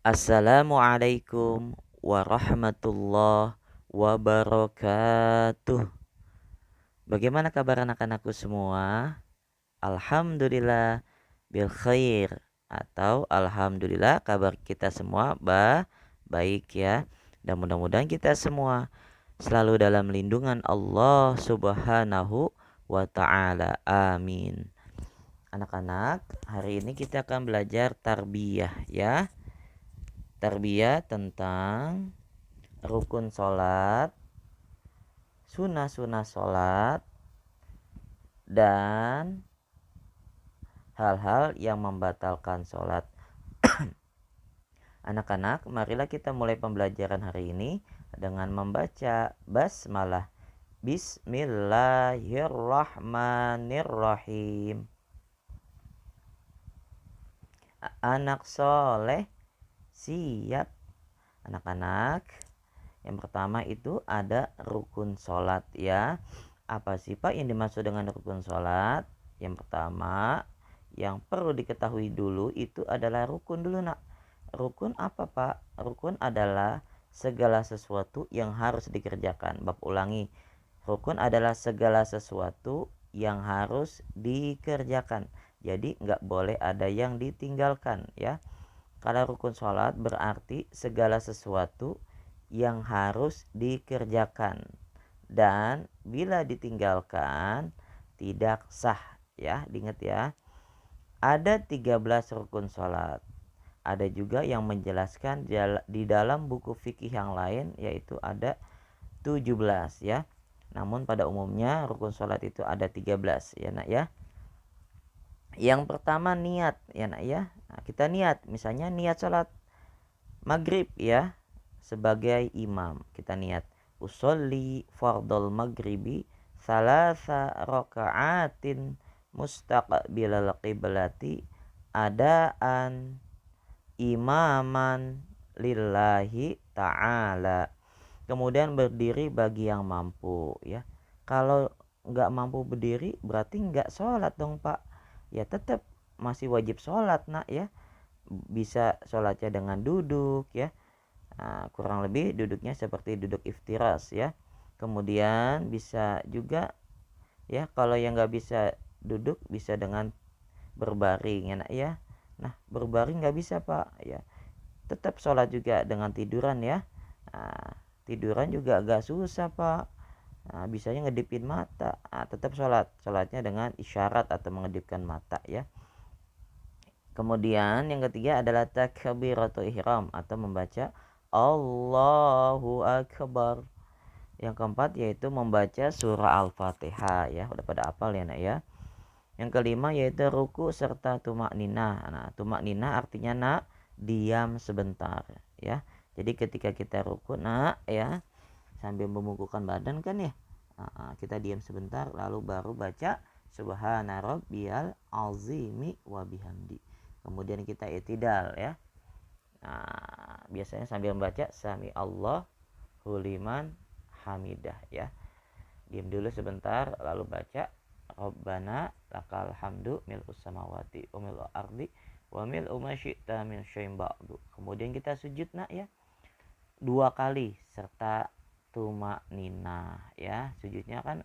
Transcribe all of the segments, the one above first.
Assalamualaikum warahmatullahi wabarakatuh. Bagaimana kabar anak-anakku semua? Alhamdulillah bil khair, atau alhamdulillah kabar kita semua baik ya. Dan mudah-mudahan kita semua selalu dalam lindungan Allah Subhanahu wa taala. Amin. Anak-anak, hari ini kita akan belajar tarbiyah ya. Tarbiyah tentang rukun sholat, sunnah-sunnah sholat, dan hal-hal yang membatalkan sholat. Anak-anak, marilah kita mulai pembelajaran hari ini dengan membaca basmalah. Bismillahirrahmanirrahim. Anak soleh siap. Anak-anak, yang pertama itu ada rukun sholat ya. Apa sih Pak yang dimaksud dengan rukun sholat? Yang pertama yang perlu diketahui dulu itu adalah rukun dulu nak. Rukun apa Pak? Rukun adalah segala sesuatu yang harus dikerjakan. Bab ulangi. Rukun adalah segala sesuatu yang harus dikerjakan. Jadi nggak boleh ada yang ditinggalkan ya. Kalau rukun sholat berarti segala sesuatu yang harus dikerjakan, dan bila ditinggalkan tidak sah ya. Diingat ya, ada 13 rukun sholat. Ada juga yang menjelaskan di dalam buku fikih yang lain, yaitu ada 17 ya. Namun pada umumnya rukun sholat itu ada 13 ya nak ya. Yang pertama niat ya nak ya. Nah, kita niat, misalnya niat sholat maghrib ya, sebagai imam kita niat usolli fardol maghribi salasa raka'atin mustaqbilal qiblati adaan imaman lillahi ta'ala. Kemudian berdiri bagi yang mampu ya. Kalau nggak mampu berdiri berarti nggak sholat dong Pak. Ya tetap masih wajib sholat nak ya. Bisa sholatnya dengan duduk ya. Nah, kurang lebih duduknya seperti duduk iftiras ya. Kemudian bisa juga ya, kalau yang nggak bisa duduk bisa dengan berbaring ya nak ya. Nah, berbaring nggak bisa Pak ya, tetap sholat juga dengan tiduran ya. Nah, tiduran juga agak susah Pak. Nah, bisanya ngedipin mata. Nah, tetap sholatnya dengan isyarat atau mengedipkan mata ya. Kemudian yang ketiga adalah takbiratul ihram atau membaca Allahu Akbar. Yang keempat yaitu membaca surah Al-Fatihah ya. Udah pada hafal ya nak ya. Yang kelima yaitu ruku serta tumak ninah. Nah, tumak ninah artinya nak diam sebentar ya. Jadi ketika kita ruku nak ya, sambil membungkukkan badan kan ya. Kita diam sebentar lalu baru baca subhana rabbiyal azimi wa bihamdi. Kemudian kita i'tidal ya. Nah, biasanya sambil membaca sami Allahu liman hamidah ya. Diam dulu sebentar lalu baca Rabbana lakal hamdu mil'us samawati wa mil'u ardi wa mil'u ma syi'ta min syai'in ba'du. Kemudian kita sujud nak ya, 2 kali serta tumak nina ya. Sujudnya kan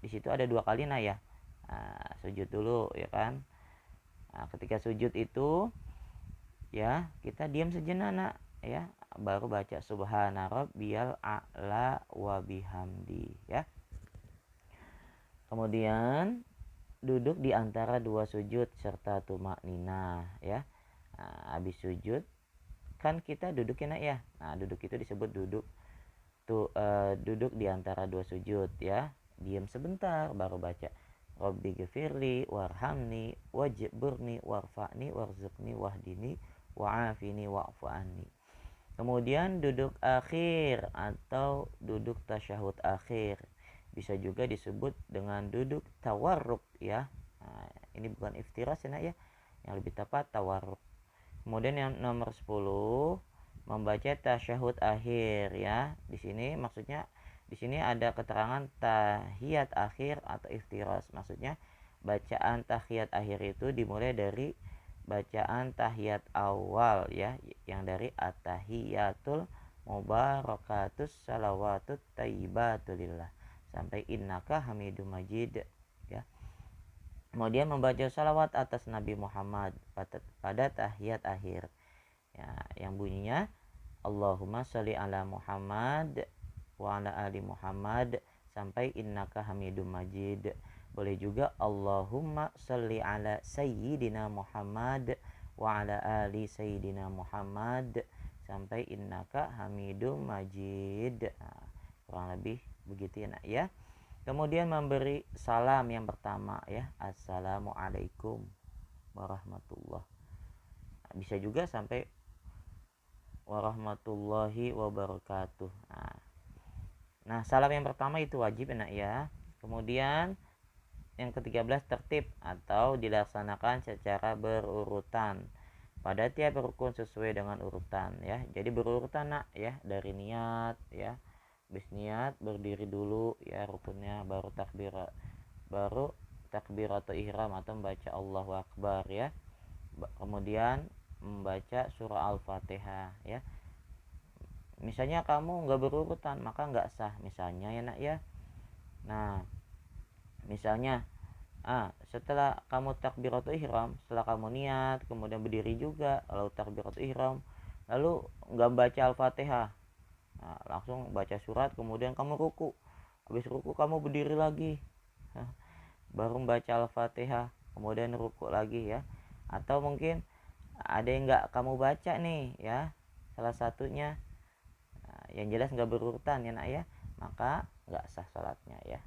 di situ ada 2 kali nah ya. Nah, sujud dulu ya kan. Nah, ketika sujud itu ya kita diam sejenak nak ya, baru baca subhana rabbiyal a'la wa bihamdi ya. Kemudian duduk di antara 2 sujud serta tumak nina ya. Nah, habis sujud kan kita duduk ya nak ya. Nah, duduk itu disebut duduk duduk di antara 2 sujud ya. Diam sebentar baru baca Rabbi ghfirli warhamni wajburni warfa'ni warzuqni wahdini wa'afini wa'fu anni. Kemudian duduk akhir atau duduk tasyahud akhir, bisa juga disebut dengan duduk tawarruk ya. Nah, ini bukan iftiras ya nak ya, yang lebih tepat tawarruk. Kemudian yang nomor 10 membaca tasyahud akhir ya. Di sini maksudnya di sini ada keterangan tahiyat akhir atau iftiras. Maksudnya bacaan tahiyat akhir itu dimulai dari bacaan tahiyat awal ya, yang dari at-tahiyatul mubarakatus salawatut thayyibatulillah sampai innaka hamidum majid ya. Kemudian membaca salawat atas Nabi Muhammad pada tahiyat akhir ya, yang bunyinya Allahumma sholli ala Muhammad wa ala ali Muhammad sampai innaka hamidum majid. Boleh juga Allahumma sholli ala sayyidina Muhammad wa ala ali sayyidina Muhammad sampai innaka hamidum majid. Nah, kurang lebih begitu ya nak ya. Kemudian memberi salam yang pertama ya, assalamualaikum warahmatullah. Bisa juga sampai warahmatullahi wabarakatuh. Nah, salam yang pertama itu wajib enak ya. Kemudian yang ke-13 tertib atau dilaksanakan secara berurutan pada tiap rukun sesuai dengan urutan ya. Jadi berurutan nak ya, dari niat ya. Habis niat berdiri dulu ya rukunnya, baru takbir atau ihram atau membaca Allahu Akbar ya. Kemudian membaca surah Al-Fatihah ya. Misalnya kamu nggak berurutan maka nggak sah misalnya ya nak ya. Nah misalnya setelah kamu takbiratul ihram, setelah kamu niat kemudian berdiri juga lalu takbiratul ihram lalu nggak baca Al-Fatihah, langsung baca surat kemudian kamu ruku, habis ruku kamu berdiri lagi baru membaca Al-Fatihah kemudian ruku lagi ya. Atau mungkin ada yang nggak kamu baca nih ya, salah satunya yang jelas nggak berurutan ya nak ya, maka nggak sah salatnya ya.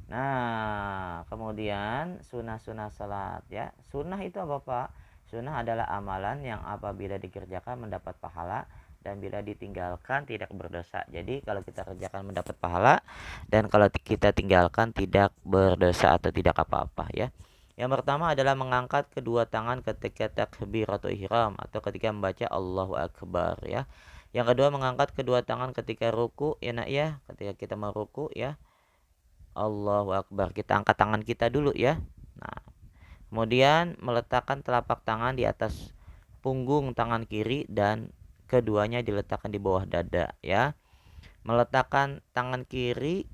Nah kemudian sunnah salat ya. Sunnah itu apa pak? Sunnah adalah amalan yang apabila dikerjakan mendapat pahala dan bila ditinggalkan tidak berdosa. Jadi kalau kita kerjakan mendapat pahala dan kalau kita tinggalkan tidak berdosa atau tidak apa-apa ya. Yang pertama adalah mengangkat kedua tangan ketika takbiratul ihram atau ketika membaca Allahu Akbar ya. Yang kedua mengangkat kedua tangan ketika ruku ya nak ya, ketika kita mau ruku ya. Allahu Akbar, kita angkat tangan kita dulu ya. Nah, kemudian meletakkan telapak tangan di atas punggung tangan kiri dan keduanya diletakkan di bawah dada ya. Meletakkan tangan kiri,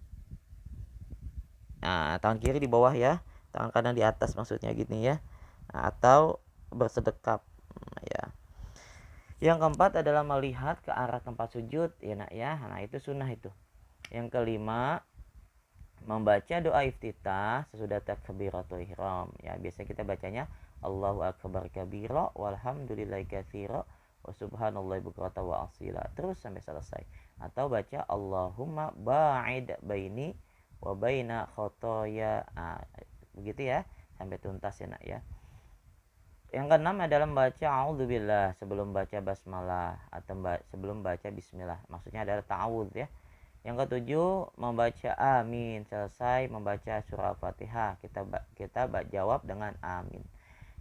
tangan kiri di bawah ya, tangan kanan di atas maksudnya gini ya. Atau bersedekap ya. Yang keempat adalah melihat ke arah tempat sujud ya nak ya. Nah itu sunnah itu. Yang kelima membaca doa iftitah sesudah takbiratul ihram ya. Biasanya kita bacanya Allahu akbar kabira walhamdulillahi katsira wa subhanallahi bukratan wa asila terus sampai selesai. Atau baca Allahumma ba'id baini wa baina khotoya, begitu ya sampai tuntas ya nak ya. Yang keenam adalah membaca a'udzubillah sebelum baca basmalah atau sebelum baca bismillah, maksudnya adalah ta'awudz ya. Yang ketujuh membaca amin selesai membaca surah Al-Fatihah, kita jawab dengan amin.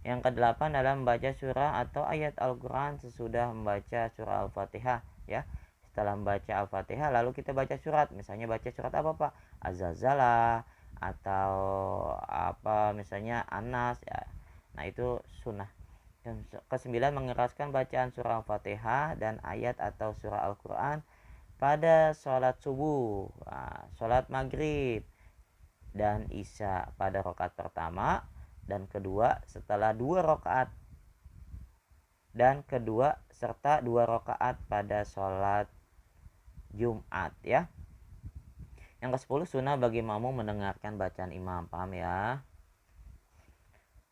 Yang kedelapan adalah membaca surah atau ayat Al-Quran sesudah membaca surah Al-Fatihah ya. Setelah membaca Al-Fatihah lalu kita baca surat, misalnya baca surat apa pak? Az-Zalzalah atau apa misalnya An-Nas ya. Nah itu sunnah. Yang kesembilan mengeraskan bacaan surah Al-Fatihah dan ayat atau surah Al-Quran pada sholat subuh, sholat maghrib dan isya pada rakaat pertama dan kedua setelah 2 rakaat dan kedua serta 2 rakaat pada sholat Jumat ya. Yang ke-10 sunnah bagi makmum mendengarkan bacaan imam, paham ya.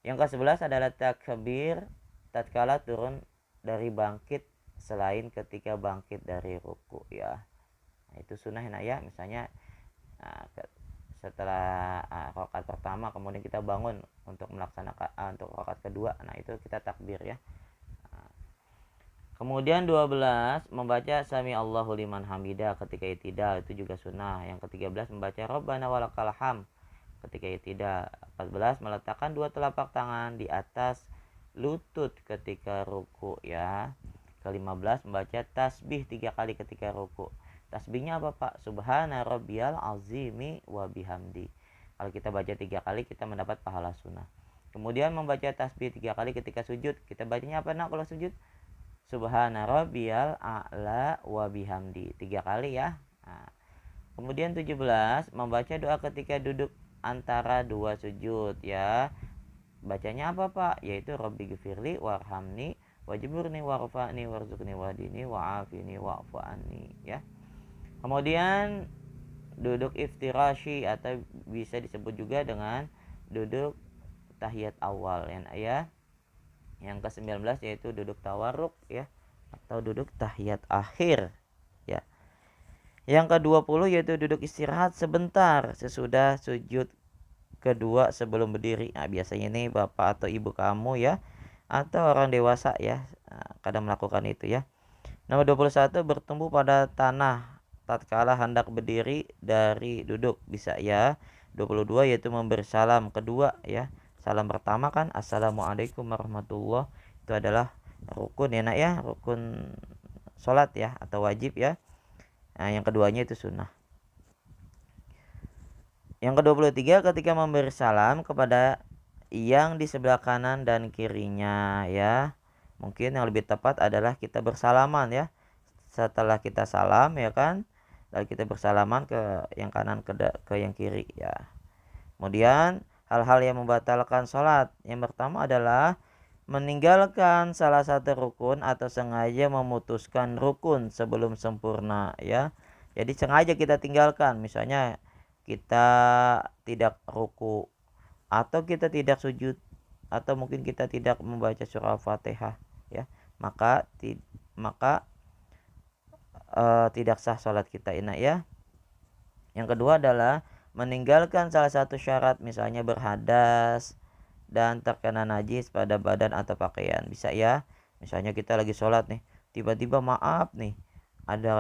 Yang ke-11 adalah takbir tatkala turun dari bangkit selain ketika bangkit dari ruku ya. Nah, itu sunnah ya. Misalnya setelah rakaat pertama kemudian kita bangun untuk melaksanakan untuk rakaat kedua, nah itu kita takbir ya. Kemudian 12 membaca sami Allahu liman hamidah ketika i'tidal, itu juga sunnah. Yang ke-13 membaca Rabbana walakal hamd ketika i'tidal. 14 meletakkan 2 telapak tangan di atas lutut ketika ruku ya. Ke-15 membaca tasbih 3 kali ketika ruku. Tasbihnya apa pak? Subhana rabbiyal azimi wa bihamdi. Kalau kita baca 3 kali kita mendapat pahala sunnah. Kemudian membaca tasbih 3 kali ketika sujud. Kita bacanya apa nak kalau sujud? Subhana rabbiyal a'la wa bihamdi. 3 kali ya. Nah, kemudian 17 membaca doa ketika duduk antara dua sujud ya. Bacanya apa Pak? Yaitu Rabbi gfirli warhamni wajburni warfa'ni warzuqni wahdini wa'afini wa'fu anni ya. Kemudian duduk iftirashi atau bisa disebut juga dengan duduk tahiyat awal ya. Yang ke-19 yaitu duduk tawarruk ya atau duduk tahiyat akhir ya. Yang ke-20 yaitu duduk istirahat sebentar sesudah sujud kedua sebelum berdiri. Nah, biasanya ini bapak atau ibu kamu ya atau orang dewasa ya kadang melakukan itu ya. Nomor 21 bertumbuh pada tanah tatkala hendak berdiri dari duduk bisa ya. 22 yaitu memberi salam kedua ya. Salam pertama kan assalamualaikum warahmatullah, itu adalah rukun ya nak ya, rukun sholat ya atau wajib ya. Nah, yang keduanya itu sunnah. Yang ke-23 ketika memberi salam kepada yang di sebelah kanan dan kirinya ya. Mungkin yang lebih tepat adalah kita bersalaman ya. Setelah kita salam ya kan, lalu kita bersalaman ke yang kanan ke yang kiri ya. Kemudian hal-hal yang membatalkan sholat. Yang pertama adalah meninggalkan salah satu rukun atau sengaja memutuskan rukun sebelum sempurna ya. Jadi sengaja kita tinggalkan, misalnya kita tidak ruku atau kita tidak sujud atau mungkin kita tidak membaca surah Fatihah ya. Maka tidak sah sholat kita ini ya. Yang kedua adalah meninggalkan salah satu syarat, misalnya berhadas dan terkena najis pada badan atau pakaian. Bisa ya, misalnya kita lagi sholat nih, tiba-tiba maaf nih ada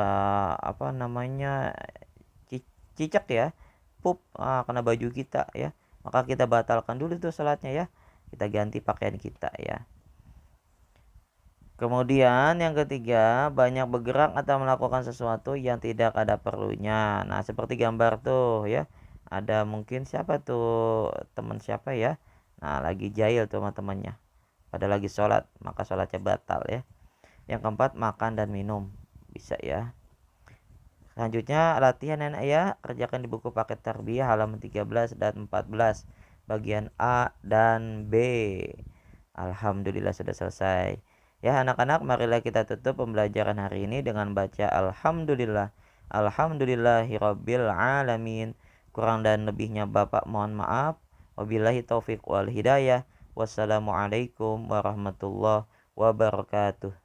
cicak ya, pup kena baju kita ya, maka kita batalkan dulu tuh sholatnya ya, kita ganti pakaian kita ya. Kemudian yang ketiga, banyak bergerak atau melakukan sesuatu yang tidak ada perlunya. Nah, seperti gambar tuh ya. Ada mungkin siapa tuh, teman siapa ya. Nah, lagi jahil tuh sama temannya. Pada lagi sholat, maka sholatnya batal ya. Yang keempat, makan dan minum. Bisa ya. Selanjutnya latihan enak ya. Kerjakan di buku paket tarbiyah halaman 13 dan 14. Bagian A dan B. Alhamdulillah sudah selesai. Ya anak-anak, marilah kita tutup pembelajaran hari ini dengan baca Alhamdulillah. Alhamdulillahirabbil alamin. Kurang dan lebihnya Bapak mohon maaf. Wabillahi taufiq wal hidayah. Wassalamualaikum warahmatullahi wabarakatuh.